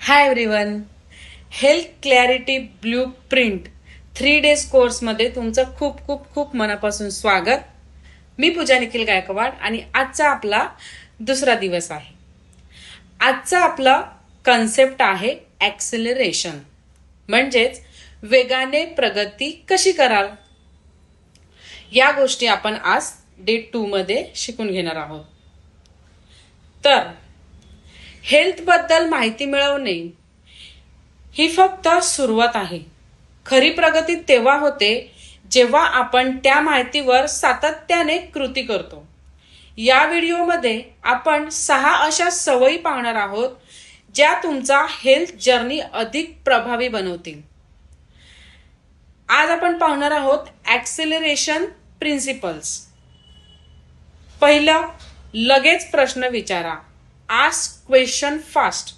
Hi everyone. Health clarity blueprint 3 days कोर्समध्ये तुमचं खूप खूप खूप मनापासून स्वागत. मी पूजा निखिल गायकवाड आणि आजचा आपला दुसरा दिवस आहे. आजचा आपला कन्सेप्ट आहे ॲक्सेलरेशन, म्हणजेच वेगाने प्रगती कशी कराल, या गोष्टी आपण आज डे 2 मध्ये शिकून घेणार आहोत. तर हेल्थ बद्दल माहिती मिळवणे ही फक्त सुरुवात आहे. खरी प्रगती तेव्हा होते जेव्हा आपण त्या माहितीवर सातत्याने कृती करतो. या व्हिडिओमध्ये आपण 6 अशा सवयी पाहणार आहोत ज्या तुमचा हेल्थ जर्नी अधिक प्रभावी बनवतील. आज आपण पाहणार आहोत ॲक्सेलरेशन प्रिन्सिपल्स. पहिलं, लगेच प्रश्न विचारा. Ask question fast.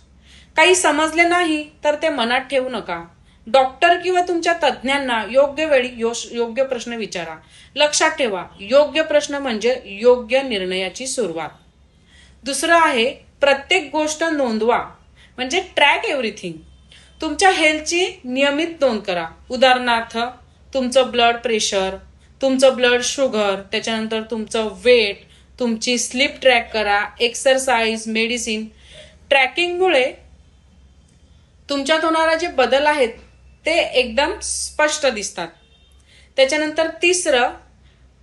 काही समजले नाही तर ते मनात ठेवू नका. डॉक्टर किंवा तुमच्या तज्ज्ञांना योग्य वेळी योग्य प्रश्न विचारा. लक्षात ठेवा, योग्य प्रश्न म्हणजे योग्य निर्णयाची सुरुवात. दुसरं आहे, प्रत्येक गोष्ट नोंदवा, म्हणजे ट्रॅक एव्हरीथिंग. तुमच्या हेल्थची नियमित नोंद करा. उदाहरणार्थ, तुमचं ब्लड प्रेशर, तुमचं ब्लड शुगर, त्याच्यानंतर तुमचं वेट, तुमची स्लीप ट्रॅक करा. एक्सरसाइज, मेडिसिन ट्रॅकिंगमुळे तुमच्यात होणारे जे बदल आहेत ते एकदम स्पष्ट दिसतात. त्याच्यानंतर तिसरं,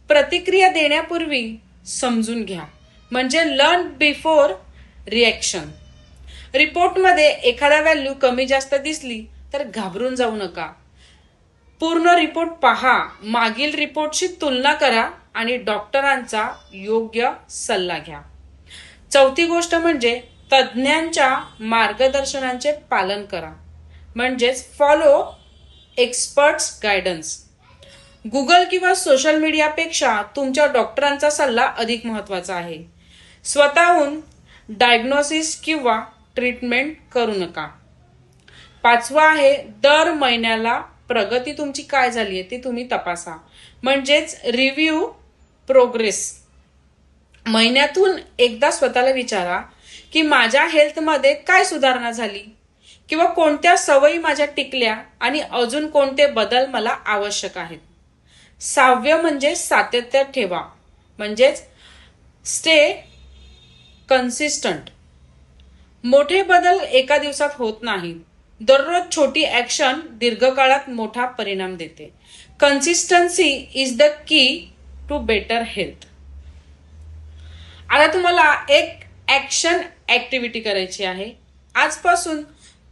प्रतिक्रिया देण्यापूर्वी समजून घ्या, म्हणजे लर्न बिफोर रिॲक्शन. रिपोर्टमध्ये एखादा व्हॅल्यू कमी जास्त दिसली तर घाबरून जाऊ नका. पूर्ण रिपोर्ट पहा, मागील रिपोर्टशी तुलना करा आणि डॉक्टरांचा योग्य सल्ला घ्या. चौथी गोष्ट म्हणजे तज्ज्ञांच्या मार्गदर्शनाचे पालन करा, म्हणजेच फॉलो एक्सपर्ट्स गायडन्स. गुगल किंवा सोशल मीडियापेक्षा तुमच्या डॉक्टरांचा सल्ला अधिक महत्त्वाचा आहे. स्वतःहून डायग्नोसिस किंवा ट्रीटमेंट करू नका. पाचवा आहे, दर महिन्याला प्रगती तुमची काय झाली आहे ते तुम्ही तपासा, म्हणजेच रिव्ह्यू प्रोग्रेस. महिन्यातून एकदा स्वतःला विचारा की माझ्या हेल्थमध्ये काय सुधारणा झाली किंवा कोणत्या सवयी माझ्या टिकल्या आणि अजून कोणते बदल मला आवश्यक आहेत. 6वे म्हणजे सातत्य ठेवा, म्हणजेच स्टे कन्सिस्टंट. मोठे बदल एका दिवसात होत नाहीत. दररोज छोटी ॲक्शन दीर्घकाळात मोठा परिणाम देते. Consistency is the key to better health. आता तुम्हाला एक ॲक्शन ॲक्टिव्हिटी करायची आहे. आजपासून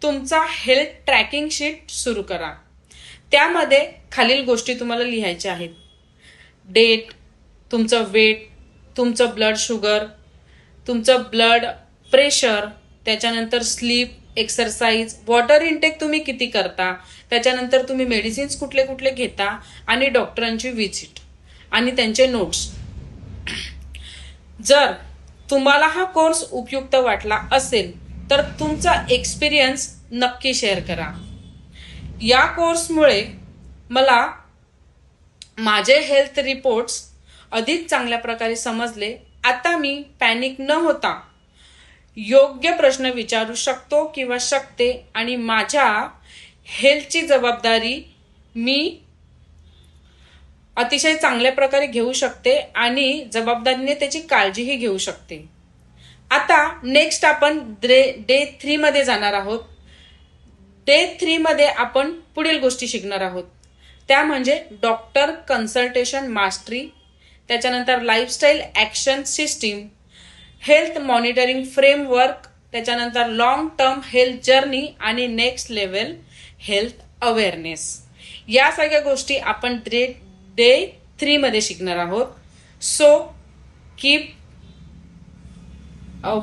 तुमचा हेल्थ ट्रॅकिंग शीट सुरू करा. त्यामध्ये खालील गोष्टी तुम्हाला लिहायच्या आहेत: डेट, तुमचं वेट, तुमचं ब्लड शुगर, तुमचं ब्लड प्रेशर, त्याच्यानंतर स्लीप, एक्सरसाइज, वॉटर इनटेक तुम्ही किती करता, त्याच्यानंतर तुम्ही मेडिसिन्स कुठले कुठले घेता आणि डॉक्टरांची व्हिजिट आणि त्यांचे नोट्स. जर तुम्हाला हा कोर्स उपयुक्त वाटला असेल तर तुमचा एक्सपिरियन्स नक्की शेअर करा. या कोर्समुळे मला माझे हेल्थ रिपोर्ट्स अधिक चांगल्या प्रकारे समजले. आता मी पॅनिक न होता योग्य प्रश्न विचारू शकतो किंवा शकते आणि माझ्या हेल्थची जबाबदारी मी अतिशय चांगल्या प्रकारे घेऊ शकते आणि जबाबदारीने त्याची काळजीही घेऊ शकते. आता नेक्स्ट आपण डे 3 मध्ये जाणार आहोत. डे 3 मध्ये आपण पुढील गोष्टी शिकणार आहोत. त्या म्हणजे डॉक्टर कन्सल्टेशन मास्टरी, त्याच्यानंतर lifestyle action system, health monitoring framework, त्याच्यानंतर लॉंग टर्म हेल्थ जर्नी आणि नेक्स्ट लेवल हेल्थ अवेअरनेस. या सगळ्या गोष्टी आपण डे 3 मध्ये शिकणार आहोत. So keep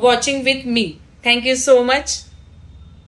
watching with me. Thank you so much.